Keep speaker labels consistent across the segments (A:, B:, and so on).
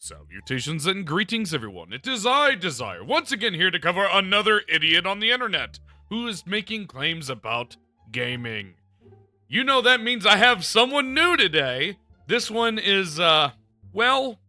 A: Salutations and greetings, everyone. It is I, Dezire, once again here to cover another idiot on the internet who is making claims about gaming. You know that means I have someone new today. This one is, well,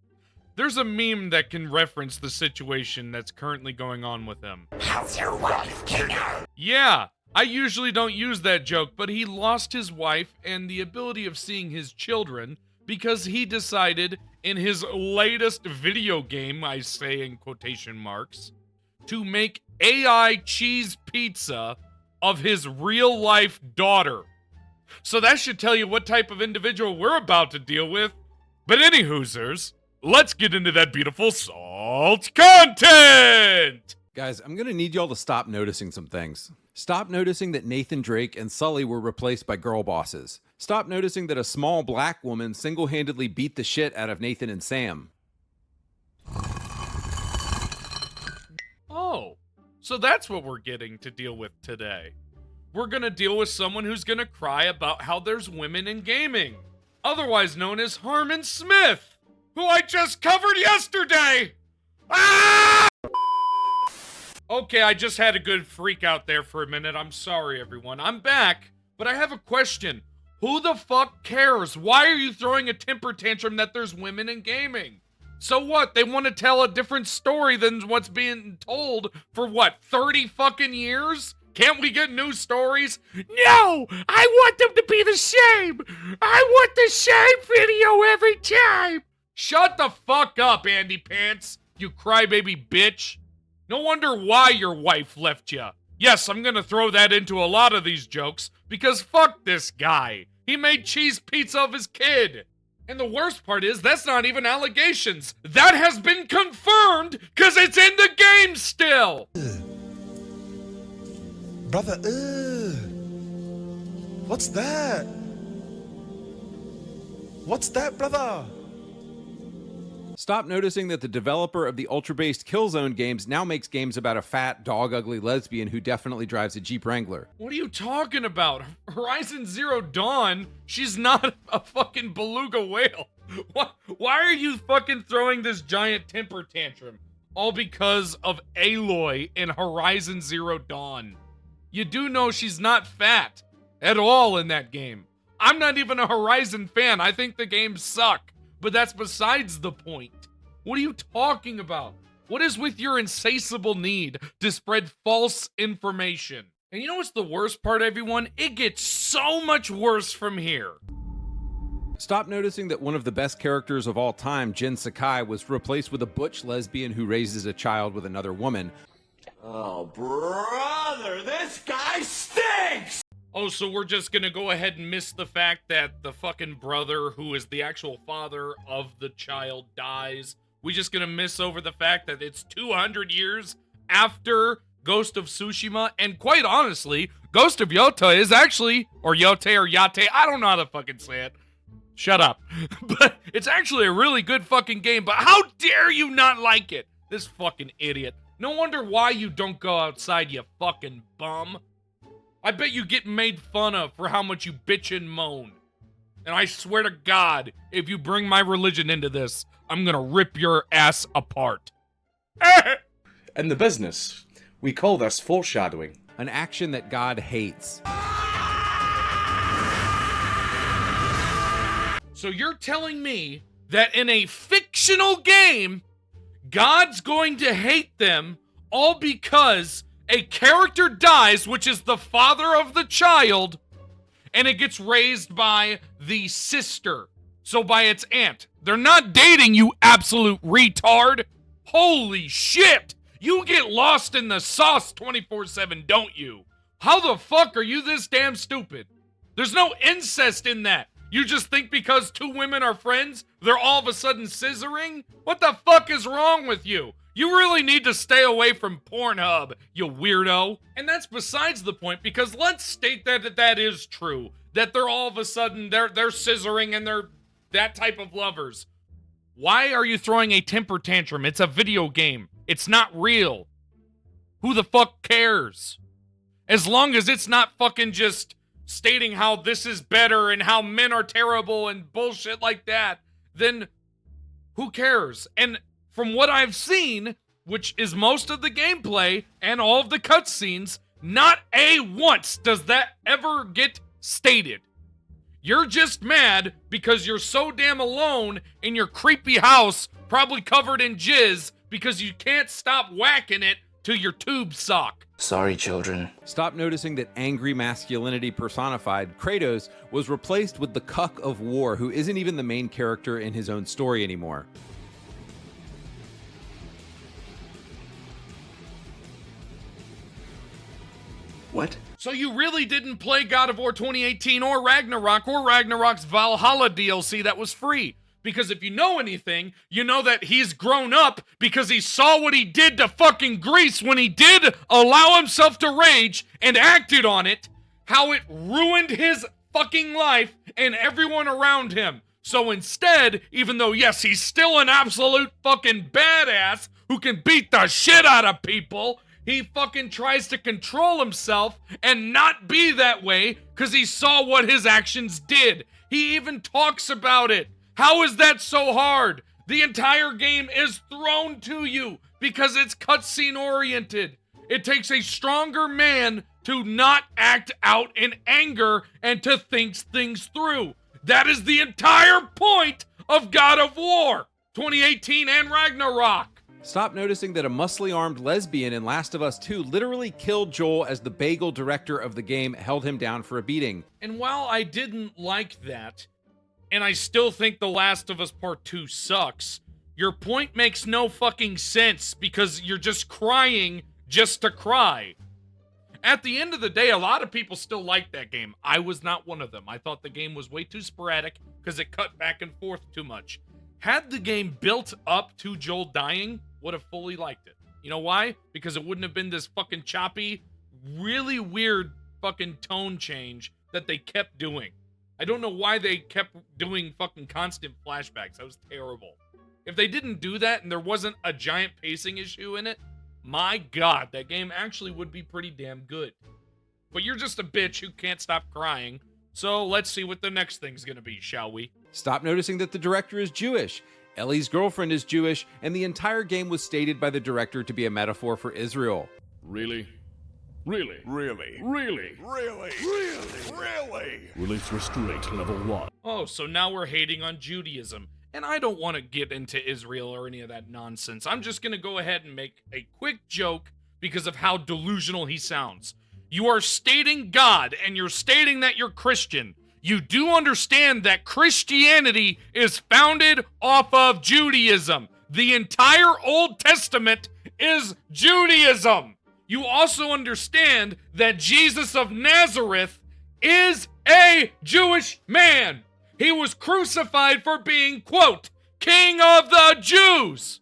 A: there's a meme that can reference the situation that's currently going on with him.
B: How's your wife, kiddo?
A: Yeah, I usually don't use that joke, but he lost his wife and the ability of seeing his children because he decided in his latest video game, I say in quotation marks, to make AI cheese pizza of his real-life daughter. So that should tell you what type of individual we're about to deal with. But anywhoozers, let's get into that beautiful salt content!
C: Guys, I'm gonna need y'all to stop noticing some things. Stop noticing that Nathan Drake and Sully were replaced by girl bosses. Stop noticing that a small black woman single-handedly beat the shit out of Nathan and Sam.
A: Oh, so that's what we're getting to deal with today. We're gonna deal with someone who's gonna cry about how there's women in gaming, otherwise known as Harmon Smith, who I just covered yesterday! Ah! Okay, I just had a good freak out there for a minute. I'm sorry, everyone. I'm back, but I have a question. Who the fuck cares? Why are you throwing a temper tantrum that there's women in gaming? So what? They want to tell a different story than what's being told for what, 30 fucking years? Can't we get new stories? No! I want them to be the same! I want the same video every time! Shut the fuck up, Andy Pants, you crybaby bitch. No wonder why your wife left you. Yes, I'm gonna throw that into a lot of these jokes, because fuck this guy. He made cheese pizza of his kid. And the worst part is, that's not even allegations. That has been confirmed, because it's in the game still.
D: Brother, what's that? What's that, brother?
C: Stop noticing that the developer of the ultra-based Killzone games now makes games about a fat, dog-ugly lesbian who definitely drives a Jeep Wrangler.
A: What are you talking about? Horizon Zero Dawn? She's not a fucking beluga whale. Why are you fucking throwing this giant temper tantrum? All because of Aloy in Horizon Zero Dawn. You do know she's not fat at all in that game. I'm not even a Horizon fan. I think the games suck. But that's besides the point. What are you talking about? What is with your insatiable need to spread false information? And you know what's the worst part, everyone? It gets so much worse from here.
C: Stop noticing that one of the best characters of all time, Jin Sakai, was replaced with a butch lesbian who raises a child with another woman.
B: Oh, brother, this guy stinks!
A: Oh, so we're just gonna go ahead and miss the fact that the fucking brother, who is the actual father of the child, dies? We just gonna miss over the fact that it's 200 years after Ghost of Tsushima, and quite honestly, Ghost of Yotei is actually, or Yotei, I don't know how to fucking say it. Shut up. But it's actually a really good fucking game, but how dare you not like it? This fucking idiot. No wonder why you don't go outside, you fucking bum. I bet you get made fun of for how much you bitch and moan. And I swear to God, if you bring my religion into this, I'm gonna rip your ass apart.
E: In the business, we call this foreshadowing.
C: An action that God hates.
A: So you're telling me that in a fictional game, God's going to hate them all because a character dies, which is the father of the child, and it gets raised by the sister. So by its aunt. They're not dating, you absolute retard. Holy shit! You get lost in the sauce 24/7, don't you? How the fuck are you this damn stupid? There's no incest in that. You just think because two women are friends, they're all of a sudden scissoring? What the fuck is wrong with you? You really need to stay away from Pornhub, you weirdo. And that's besides the point, because let's state that that is true. That they're all of a sudden, they're scissoring and they're that type of lovers. Why are you throwing a temper tantrum? It's a video game. It's not real. Who the fuck cares? As long as it's not fucking just stating how this is better and how men are terrible and bullshit like that, then Who cares? And from what I've seen, which is most of the gameplay and all of the cutscenes, not once does that ever get stated. You're just mad because you're so damn alone in your creepy house, probably covered in jizz, because you can't stop whacking it to your tube sock.
F: Sorry, children.
C: Stop noticing that angry masculinity personified, Kratos, was replaced with the cuck of war who isn't even the main character in his own story anymore.
F: What?
A: So you really didn't play God of War 2018 or Ragnarok's Valhalla DLC that was free. Because if you know anything, you know that he's grown up because he saw what he did to fucking Greece when he did allow himself to rage and acted on it, how it ruined his fucking life and everyone around him. So instead, even though, yes, he's still an absolute fucking badass who can beat the shit out of people, he fucking tries to control himself and not be that way because he saw what his actions did. He even talks about it. How is that so hard? The entire game is thrown to you because it's cutscene oriented. It takes a stronger man to not act out in anger and to think things through. That is the entire point of God of War 2018 and Ragnarok.
C: Stop noticing that a muscly armed lesbian in Last of Us 2 literally killed Joel as the bagel director of the game held him down for a beating.
A: And while I didn't like that, and I still think The Last of Us Part 2 sucks, your point makes no fucking sense because you're just crying just to cry. At the end of the day, a lot of people still like that game. I was not one of them. I thought the game was way too sporadic because it cut back and forth too much. Had the game built up to Joel dying, would have fully liked it. You know why? Because it wouldn't have been this fucking choppy, really weird fucking tone change that they kept doing. I don't know why they kept doing fucking constant flashbacks. That was terrible. If they didn't do that and there wasn't a giant pacing issue in it, my God, that game actually would be pretty damn good. But you're just a bitch who can't stop crying. So let's see what the next thing's gonna be, shall we?
C: Stop noticing that the director is Jewish. Ellie's girlfriend is Jewish, and the entire game was stated by the director to be a metaphor for Israel.
G: Really? Really?
B: Really?
G: Really?
B: Really? Really?
G: Release restraint level 1.
A: Oh, so now we're hating on Judaism. And I don't want to get into Israel or any of that nonsense. I'm just gonna go ahead and make a quick joke because of how delusional he sounds. You are stating God, and you're stating that you're Christian. You do understand that Christianity is founded off of Judaism. The entire Old Testament is Judaism. You also understand that Jesus of Nazareth is a Jewish man. He was crucified for being, quote, King of the Jews.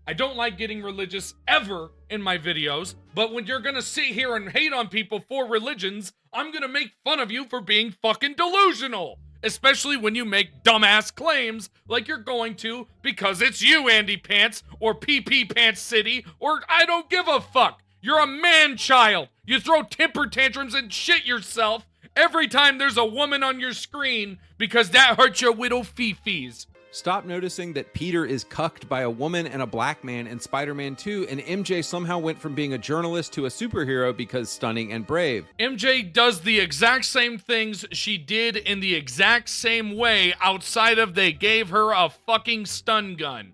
A: I don't like getting religious ever in my videos, but when you're gonna sit here and hate on people for religions, I'm gonna make fun of you for being fucking delusional. Especially when you make dumbass claims like you're going to because it's you, Andy Pants, or PP Pants City, or I don't give a fuck. You're a man-child. You throw temper tantrums and shit yourself every time there's a woman on your screen because that hurts your widow fifis.
C: Stop noticing that Peter is cucked by a woman and a black man in Spider-Man 2, and MJ somehow went from being a journalist to a superhero because stunning and brave.
A: MJ does the exact same things she did in the exact same way outside of they gave her a fucking stun gun.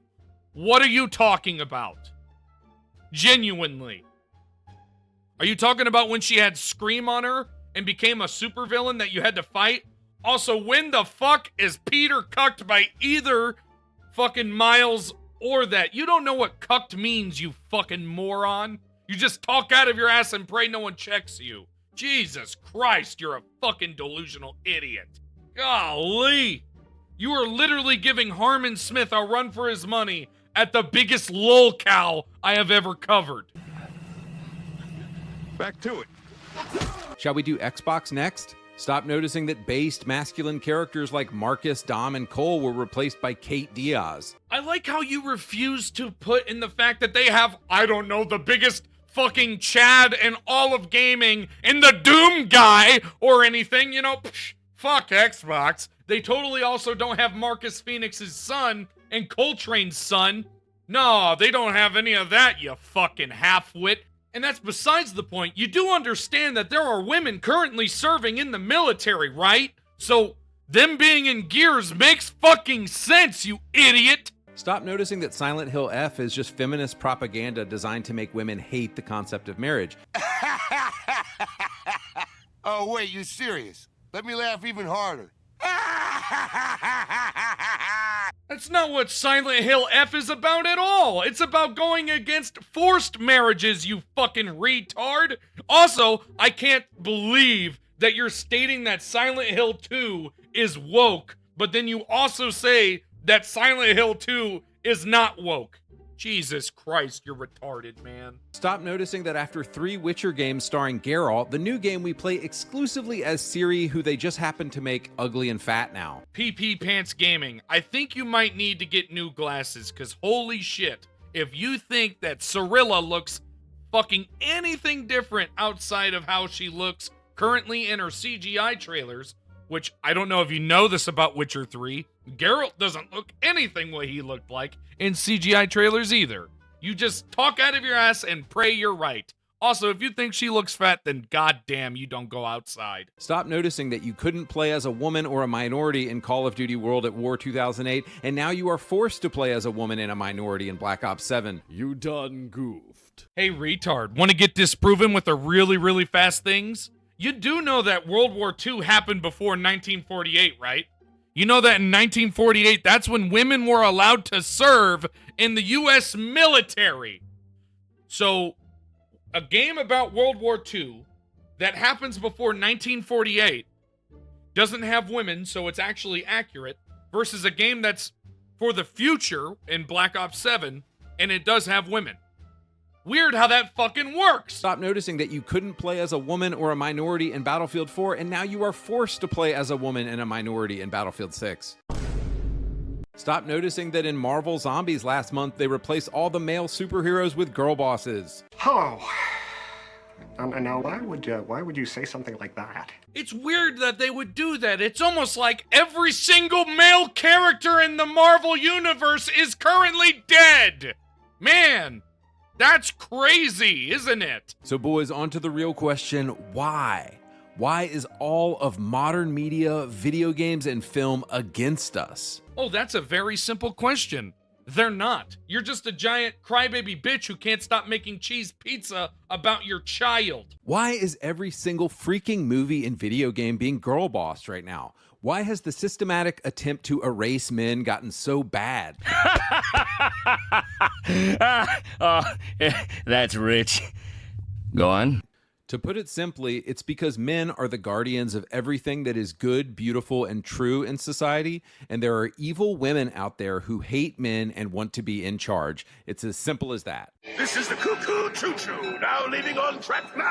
A: What are you talking about? Genuinely. Are you talking about when she had Scream on her and became a supervillain that you had to fight? Also, when the fuck is Peter cucked by either fucking Miles or that? You don't know what cucked means, you fucking moron. You just talk out of your ass and pray no one checks you. Jesus Christ, you're a fucking delusional idiot. Golly. You are literally giving Harmon Smith a run for his money at the biggest lolcow I have ever covered.
B: Back to it.
C: Shall we do Xbox next? Stop noticing that based masculine characters like Marcus, Dom, and Cole were replaced by Kate Diaz.
A: I like how you refuse to put in the fact that they have, I don't know, the biggest fucking Chad in all of gaming in the Doom guy or anything, you know, fuck Xbox. They totally also don't have Marcus Phoenix's son and Coltrane's son. No, they don't have any of that, you fucking half-wit. And that's besides the point. You do understand that there are women currently serving in the military, right? So, them being in Gears makes fucking sense, you idiot!
C: Stop noticing that Silent Hill F is just feminist propaganda designed to make women hate the concept of marriage.
B: Oh, wait, you serious? Let me laugh even harder.
A: That's not what Silent Hill F is about at all. It's about going against forced marriages, you fucking retard. Also, I can't believe that you're stating that Silent Hill 2 is woke, but then you also say that Silent Hill 2 is not woke. Jesus Christ, you're retarded, man.
C: Stop noticing that after 3 Witcher games starring Geralt, the new game we play exclusively as Ciri, who they just happen to make ugly and fat now.
A: Andypants Gaming, I think you might need to get new glasses, because holy shit, if you think that Cirilla looks fucking anything different outside of how she looks currently in her CGI trailers, which I don't know if you know this about Witcher 3, Geralt doesn't look anything what he looked like in CGI trailers either. You just talk out of your ass and pray you're right. Also, if you think she looks fat, then goddamn, you don't go outside.
C: Stop noticing that you couldn't play as a woman or a minority in Call of Duty World at War 2008, and now you are forced to play as a woman and a minority in Black Ops 7.
G: You done goofed.
A: Hey, retard, want to get disproven with the really, really fast things? You do know that World War II happened before 1948, right? You know that in 1948, that's when women were allowed to serve in the U.S. military. So, a game about World War II that happens before 1948 doesn't have women, so it's actually accurate, versus a game that's for the future in Black Ops 7, and it does have women. Weird how that fucking works.
C: Stop noticing that you couldn't play as a woman or a minority in Battlefield 4, and now you are forced to play as a woman and a minority in Battlefield 6. Stop noticing that in Marvel Zombies last month, they replaced all the male superheroes with girl bosses.
H: Hello. Now, why would you say something like that?
A: It's weird that they would do that. It's almost like every single male character in the Marvel Universe is currently dead. Man. That's crazy, isn't it?
C: So boys, on to the real question, why? Why is all of modern media, video games, and film against us?
A: Oh, that's a very simple question. They're not. You're just a giant crybaby bitch who can't stop making cheese pizza about your child.
C: Why is every single freaking movie and video game being girl bossed right now? Why has the systematic attempt to erase men gotten so bad?
F: That's rich. Go on.
C: To put it simply, it's because men are the guardians of everything that is good, beautiful, and true in society, and there are evil women out there who hate men and want to be in charge. It's as simple as that.
B: This is the Cuckoo Choo Choo, now leaving on track 9.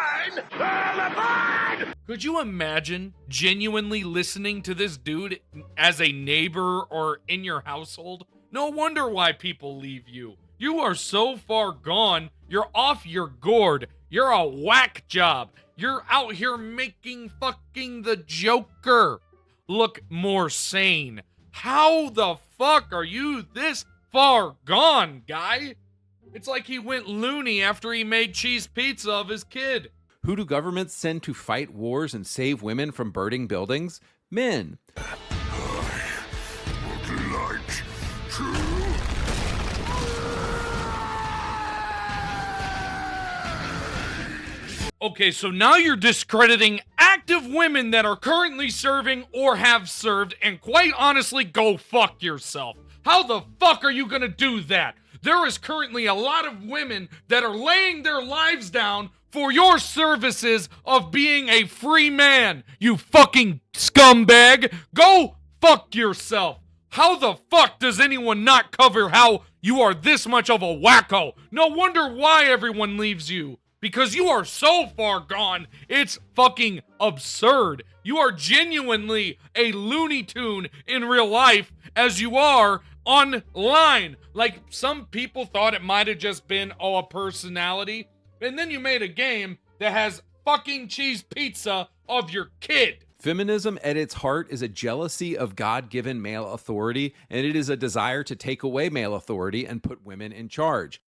B: All aboard!
A: Could you imagine genuinely listening to this dude as a neighbor or in your household? No wonder why people leave you. You are so far gone, you're off your gourd. You're a whack job. You're out here making fucking the Joker look more sane. How the fuck are you this far gone, guy? It's like he went loony after he made cheese pizza of his kid.
C: Who do governments send to fight wars and save women from burning buildings? Men.
A: Okay, so now you're discrediting active women that are currently serving or have served, and quite honestly, go fuck yourself. How the fuck are you gonna do that? There is currently a lot of women that are laying their lives down for your services of being a free man, you fucking scumbag. Go fuck yourself. How the fuck does anyone not cover how you are this much of a wacko? No wonder why everyone leaves you. Because you are so far gone, it's fucking absurd. You are genuinely a Looney Tune in real life as you are online. Like, some people thought it might have just been, a personality. And then you made a game that has fucking cheese pizza of your kid.
C: Feminism at its heart is a jealousy of God-given male authority, and it is a desire to take away male authority and put women in charge.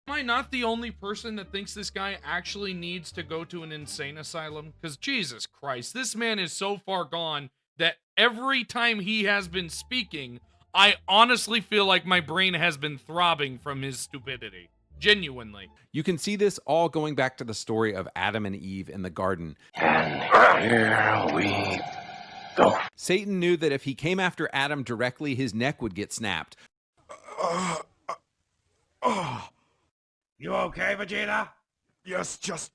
A: Am I not the only person that thinks this guy actually needs to go to an insane asylum? Because Jesus Christ, this man is so far gone that every time he has been speaking, I honestly feel like my brain has been throbbing from his stupidity. Genuinely.
C: You can see this all going back to the story of Adam and Eve in the garden.
B: And here we go.
C: Satan knew that if he came after Adam directly, his neck would get snapped.
B: You okay, Vegeta?
D: Yes, just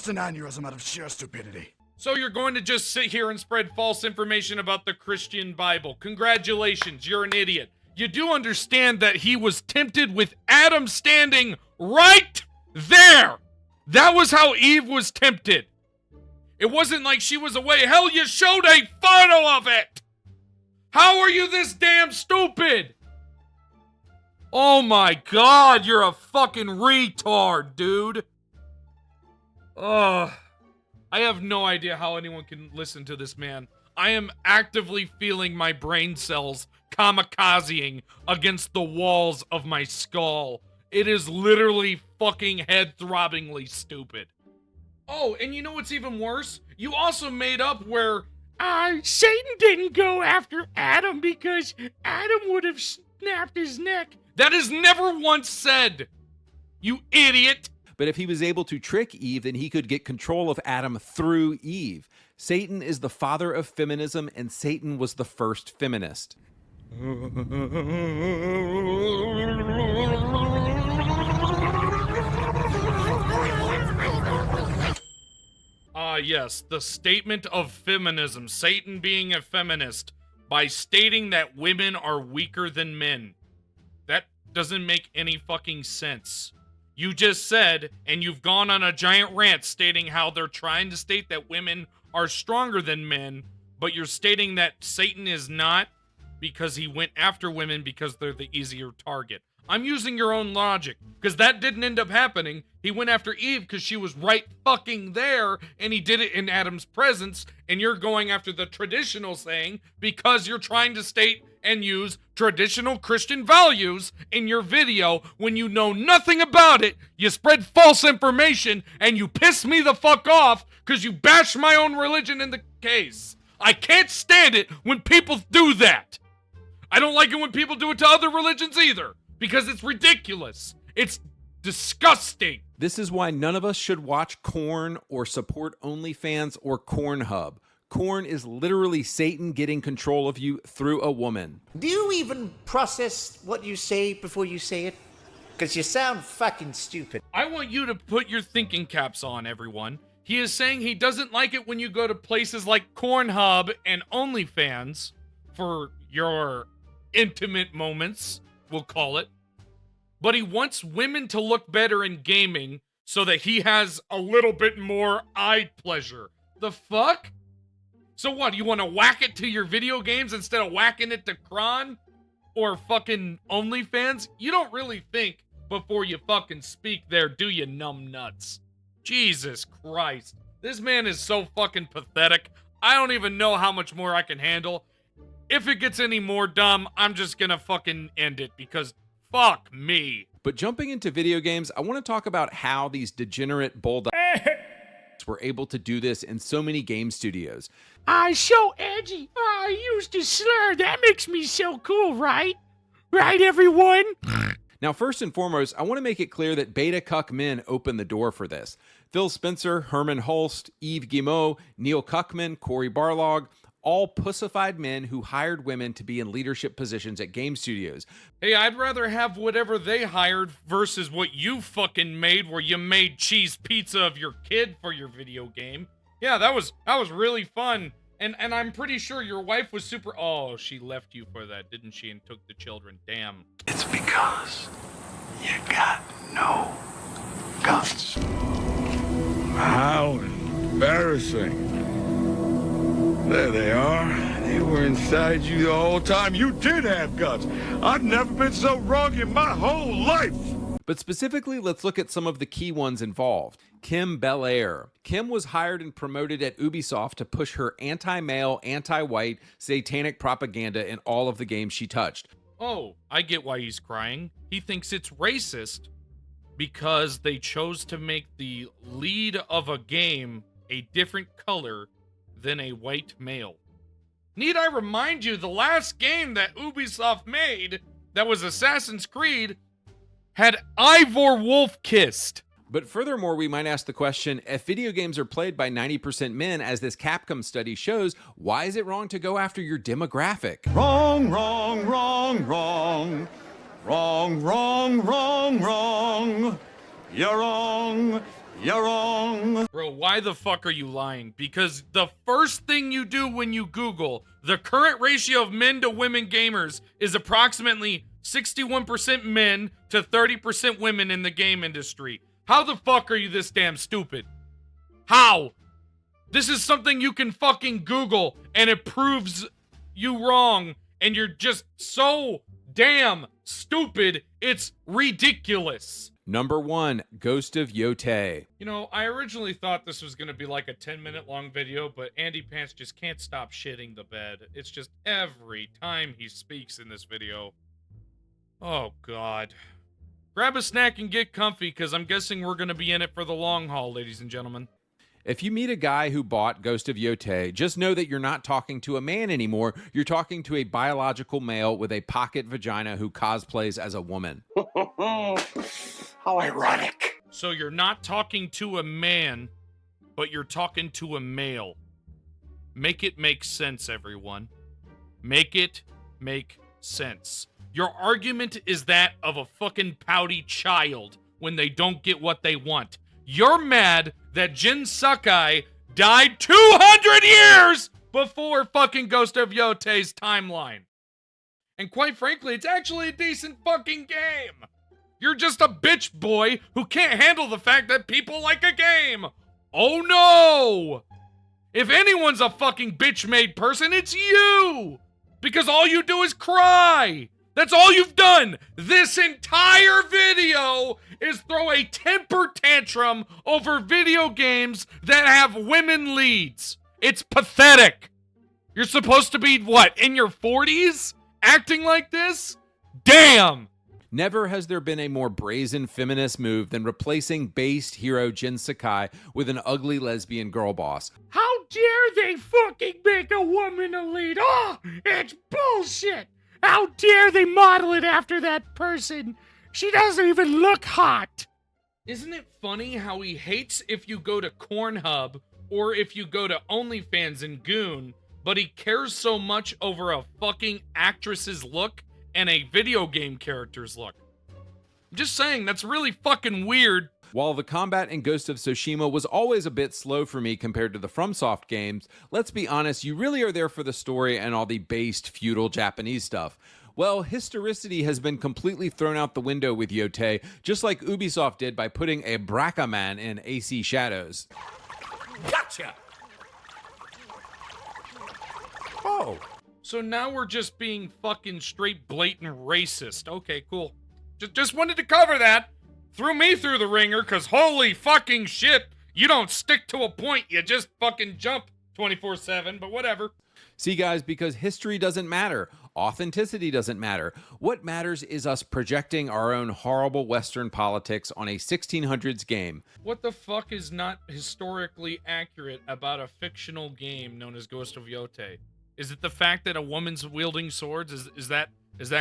D: an aneurysm out of sheer stupidity.
A: So you're going to just sit here and spread false information about the Christian Bible. Congratulations, you're an idiot. You do understand that he was tempted with Adam standing right there. That was how Eve was tempted. It wasn't like she was away. Hell, you showed a photo of it. How are you this damn stupid? Oh my God, you're a fucking retard, dude. Ugh. I have no idea how anyone can listen to this man. I am actively feeling my brain cells kamikazing against the walls of my skull. It is literally fucking head-throbbingly stupid. Oh, and you know what's even worse? You also made up where Satan didn't go after Adam because Adam would have snapped his neck. That is never once said, you idiot.
C: But if he was able to trick Eve, then he could get control of Adam through Eve. Satan is the father of feminism, and Satan was the first feminist.
A: Yes, the statement of feminism. Satan being a feminist by stating that women are weaker than men. That doesn't make any fucking sense. You just said, and you've gone on a giant rant stating how they're trying to state that women are stronger than men, but you're stating that Satan is not because he went after women because they're the easier target. I'm using your own logic, because that didn't end up happening. He went after Eve because she was right fucking there, and he did it in Adam's presence, and you're going after the traditional saying because you're trying to state and use traditional Christian values in your video when you know nothing about it. You spread false information, and you piss me the fuck off because you bash my own religion in the case. I can't stand it when people do that. I don't like it when people do it to other religions either, because it's ridiculous. It's disgusting.
C: This is why none of us should watch Korn or support OnlyFans or Kornhub. Korn is literally Satan getting control of you through a woman.
I: Do you even process what you say before you say it? Because you sound fucking stupid.
A: I want you to put your thinking caps on, everyone. He is saying he doesn't like it when you go to places like Kornhub and OnlyFans for your intimate moments, we'll call it. But he wants women to look better in gaming so that he has a little bit more eye pleasure. The fuck? So what, you want to whack it to your video games instead of whacking it to Kron? Or fucking OnlyFans? You don't really think before you fucking speak there, do you, numb nuts? Jesus Christ. This man is so fucking pathetic. I don't even know how much more I can handle. If it gets any more dumb, I'm just gonna fucking end it because fuck me.
C: But jumping into video games, I want to talk about how these degenerate bulldogs were able to do this in so many game studios.
J: So edgy. I used to slur. That makes me so cool, right? Right, everyone?
C: Now, first and foremost, I want to make it clear that beta cuck men opened the door for this. Phil Spencer, Herman Holst, Yves Guillemot, Neil Cuckman, Corey Barlog, all pussified men who hired women to be in leadership positions at game studios.
A: Hey, I'd rather have whatever they hired versus what you fucking made, where you made cheese pizza of your kid for your video game. Yeah, that was really fun. And I'm pretty sure your wife was super... Oh, she left you for that, didn't she? And took the children. Damn.
B: It's because you got no guts.
K: How embarrassing. There they are. They were inside you the whole time. You did have guts. I've never been so wrong in my whole life.
C: But specifically, let's look at some of the key ones involved. Kim Belair. Kim was hired and promoted at Ubisoft to push her anti-male, anti-white, satanic propaganda in all of the games she touched.
A: Oh, I get why he's crying. He thinks it's racist because they chose to make the lead of a game a different color than a white male. Need I remind you, the last game that Ubisoft made, that was Assassin's Creed, had Ivor Wolf kissed.
C: But furthermore, we might ask the question, if video games are played by 90% men, as this Capcom study shows, why is it wrong to go after your demographic?
K: Wrong, wrong, wrong, wrong. Wrong, wrong, wrong, wrong. You're wrong. You're wrong.
A: Bro, why the fuck are you lying? Because the first thing you do when you Google the current ratio of men to women gamers is approximately 61% men to 30% women in the game industry. How the fuck are you this damn stupid? How? This is something you can fucking Google and it proves you wrong and you're just so damn stupid, it's ridiculous.
C: Number 1, Ghost of Yotei.
A: You know, I originally thought this was going to be like a 10-minute long video, but Andy Pants just can't stop shitting the bed. It's just every time he speaks in this video. Oh, God. Grab a snack and get comfy, because I'm guessing we're going to be in it for the long haul, ladies and gentlemen.
C: If you meet a guy who bought Ghost of Yotei, just know that you're not talking to a man anymore. You're talking to a biological male with a pocket vagina who cosplays as a woman.
B: How ironic.
A: So you're not talking to a man, but you're talking to a male. Make it make sense, everyone. Make it make sense. Your argument is that of a fucking pouty child when they don't get what they want. You're mad that Jin Sakai died 200 years before fucking Ghost of Yotei's timeline. And quite frankly, it's actually a decent fucking game. You're just a bitch boy who can't handle the fact that people like a game. Oh no! If anyone's a fucking bitch-made person, it's you! Because all you do is cry! That's all you've done! This entire video is throw a temper tantrum over video games that have women leads. It's pathetic. You're supposed to be, what, in your 40s? Acting like this? Damn!
C: Never has there been a more brazen feminist move than replacing based hero Jin Sakai with an ugly lesbian girl boss.
J: How dare they fucking make a woman a lead? Oh, it's bullshit! How dare they model it after that person? She doesn't even look hot.
A: Isn't it funny how he hates if you go to Cornhub or if you go to OnlyFans and Goon, but he cares so much over a fucking actress's look and a video game character's look? I'm just saying, that's really fucking weird.
C: While the combat in Ghost of Tsushima was always a bit slow for me compared to the FromSoft games, let's be honest, you really are there for the story and all the based feudal Japanese stuff. Well, historicity has been completely thrown out the window with Yotei, just like Ubisoft did by putting a Braca man in AC Shadows.
B: Gotcha!
C: Oh.
A: So now we're just being fucking straight blatant racist. Okay, cool. Just wanted to cover that. Threw me through the ringer, cause holy fucking shit, you don't stick to a point, you just fucking jump 24/7, but whatever.
C: See guys, because history doesn't matter. Authenticity doesn't matter. What matters is us projecting our own horrible Western politics on a 1600s game.
A: What the fuck is not historically accurate about a fictional game known as Ghost of Yotei? Is it the fact that a woman's wielding swords? Is that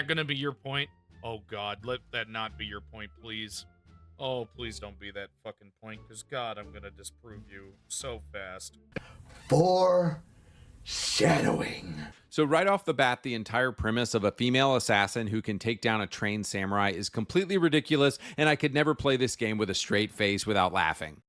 A: gonna be your point? Oh god, let that not be your point, please. Oh, please don't be that fucking point, because god, I'm gonna disprove you so fast.
B: Foreshadowing.
C: So right off the bat, the entire premise of a female assassin who can take down a trained samurai is completely ridiculous, and I could never play this game with a straight face without laughing.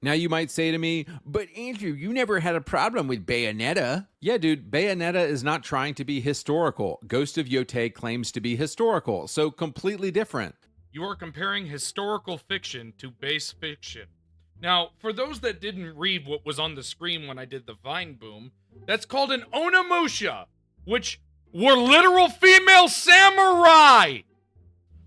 C: Now you might say to me, but Andrew, you never had a problem with Bayonetta. Yeah, dude, Bayonetta is not trying to be historical. Ghost of Yotei claims to be historical, so completely different.
A: You are comparing historical fiction to base fiction. Now, for those that didn't read what was on the screen when I did the Vine Boom, that's called an Onimusha, which were literal female samurai.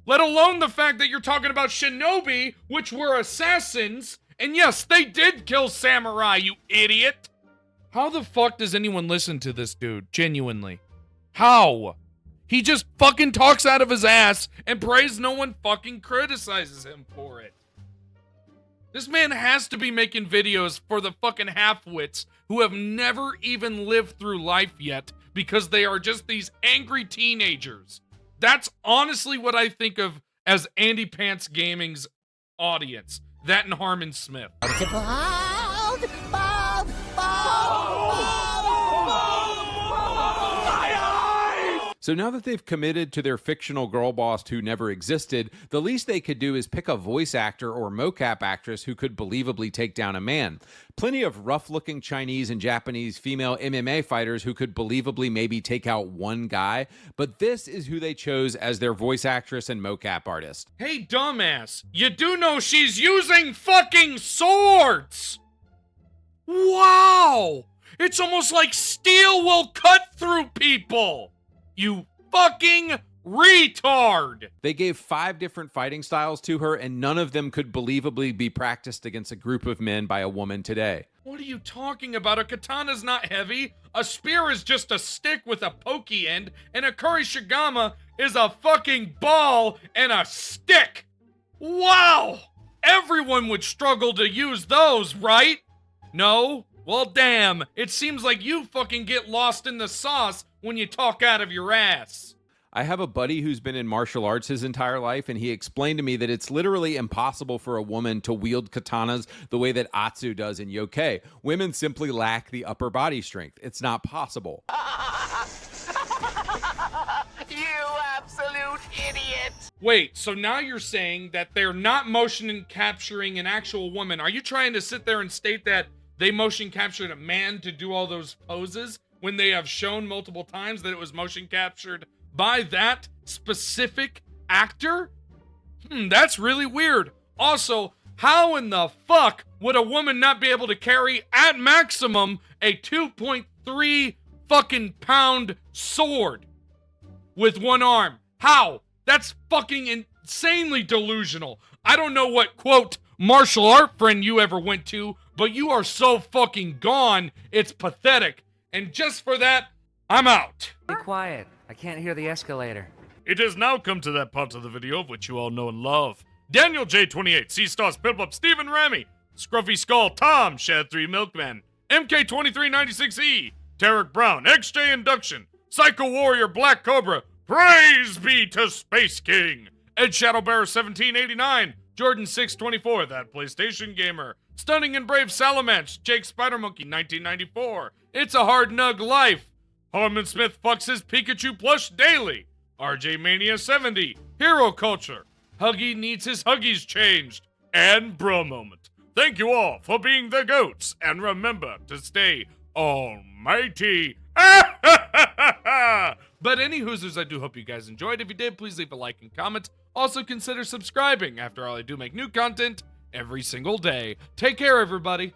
A: Let alone the fact that you're talking about shinobi, which were assassins. And yes, they did kill samurai, you idiot. How the fuck does anyone listen to this dude? Genuinely. How? He just fucking talks out of his ass and prays no one fucking criticizes him for it. This man has to be making videos for the fucking half-wits who have never even lived through life yet because they are just these angry teenagers. That's honestly what I think of as Andypants Gaming's audience. That and Harmon Smith.
C: So now that they've committed to their fictional girl boss who never existed, the least they could do is pick a voice actor or mocap actress who could believably take down a man. Plenty of rough-looking Chinese and Japanese female MMA fighters who could believably maybe take out one guy, but this is who they chose as their voice actress and mocap artist.
A: Hey, dumbass, you do know she's using fucking swords! Wow! It's almost like steel will cut through people! You fucking retard!
C: They gave 5 different fighting styles to her, and none of them could believably be practiced against a group of men by a woman today.
A: What are you talking about? A katana's not heavy. A spear is just a stick with a pokey end, and a kurishigama is a fucking ball and a stick. Wow! Everyone would struggle to use those, right? No? Well, damn. It seems like you fucking get lost in the sauce when you talk out of your ass.
C: I have a buddy who's been in martial arts his entire life, and he explained to me that it's literally impossible for a woman to wield katanas the way that Atsu does in Yotei. Women simply lack the upper body strength. It's not possible.
I: You absolute idiot!
A: Wait, so now you're saying that they're not motion capturing an actual woman. Are you trying to sit there and state that they motion captured a man to do all those poses when they have shown multiple times that it was motion captured by that specific actor? That's really weird. Also, how in the fuck would a woman not be able to carry at maximum a 2.3 fucking pound sword with one arm? How? That's fucking insanely delusional. I don't know what, quote, martial art friend you ever went to, but you are so fucking gone, it's pathetic. And just for that, I'm out.
L: Be quiet. I can't hear the escalator.
A: It has now come to that part of the video of which you all know and love. Daniel J28, C-Stars, Pip-Up, Stephen Ramy, Scruffy Skull, Tom, Shad3 Milkman, MK2396E, Tarek Brown, XJ Induction, Psycho Warrior, Black Cobra, Praise be to Space King, Ed Shadowbearer 1789, Jordan 624, That PlayStation Gamer, Stunning and Brave Salamence, Jake Spider-Monkey 1994, It's a Hard Nug Life, Harmon Smith fucks his Pikachu plush daily, RJ Mania 70, Hero Culture, Huggy needs his Huggies changed, and Bro Moment. Thank you all for being the goats, and remember to stay almighty. But any hoosers, I do hope you guys enjoyed. If you did, please leave a like and comment. Also consider subscribing. After all, I do make new content every single day. Take care, everybody.